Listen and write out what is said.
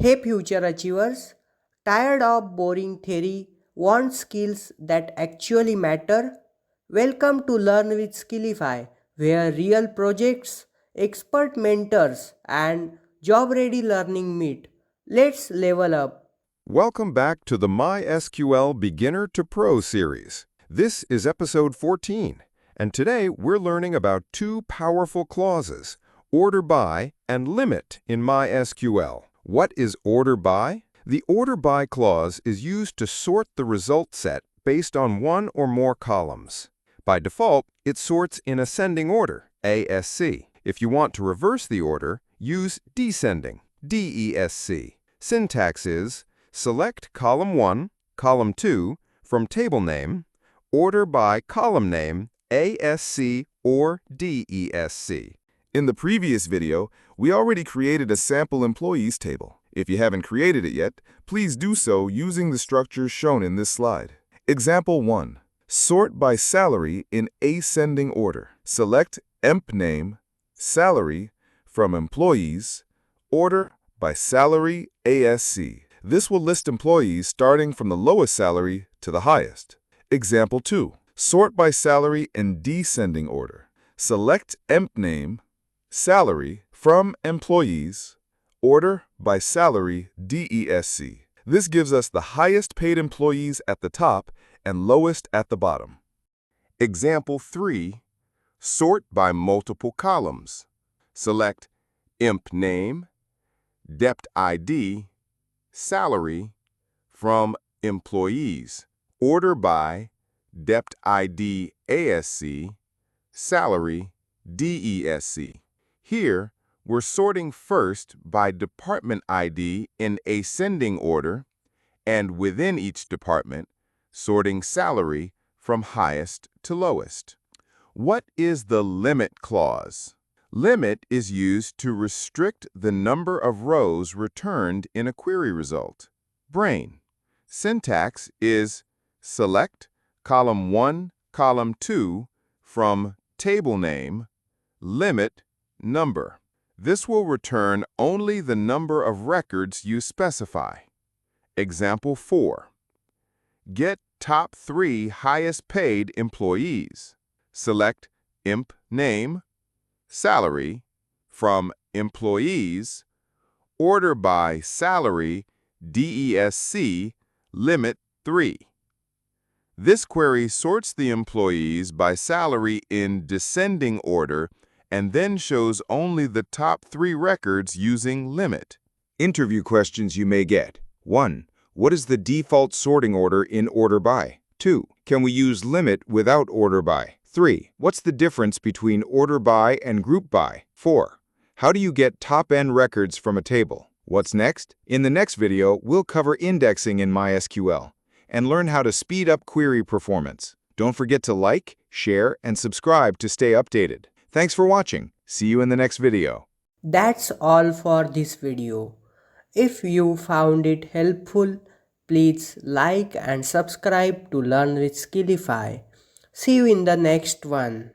Hey future achievers, tired of boring theory, want skills that actually matter? Welcome to Learn with Skillify, where real projects, expert mentors, and job ready learning meet. Let's level up. Welcome back to the MySQL Beginner to Pro series. This is episode 14, and today we're learning about two powerful clauses, order by and limit in MySQL. What is order by? The order by clause is used to sort the result set based on one or more columns. By default, it sorts in ascending order, ASC. If you want to reverse the order, use descending, DESC. Syntax is select column 1, column 2 from table name, order by column name, ASC or DESC. In the previous video, we already created a sample employees table. If you haven't created it yet, please do so using the structures shown in this slide. Example 1. Sort by salary in ascending order. Select emp name, salary from employees, order by salary ASC. This will list employees starting from the lowest salary to the highest. Example 2. Sort by salary in descending order. Select emp name, salary from employees, order by salary DESC. This gives us the highest paid employees at the top and lowest at the bottom. Example 3. Sort by multiple columns. Select emp name, dept ID, salary from employees, order by dept ID ASC, salary DESC. Here, we're sorting first by department ID in ascending order, and within each department, sorting salary from highest to lowest. What is the limit clause? Limit is used to restrict the number of rows returned in a query result. Brain. Syntax is select column 1, column 2 from table name, limit number. This will return only the number of records you specify. Example 4. Get top 3 highest paid employees. Select emp name, salary from employees, order by salary DESC, limit 3. This query sorts the employees by salary in descending order and then shows only the top 3 records using limit. Interview questions you may get. 1. What is the default sorting order in order by? 2. Can we use limit without order by? 3. What's the difference between order by and group by? 4. How do you get top-n records from a table? What's next? In the next video, we'll cover indexing in MySQL and learn how to speed up query performance. Don't forget to like, share, and subscribe to stay updated. Thanks for watching. See you in the next video. That's all for this video. If you found it helpful, please like and subscribe to Learn with Skillify. See you in the next one.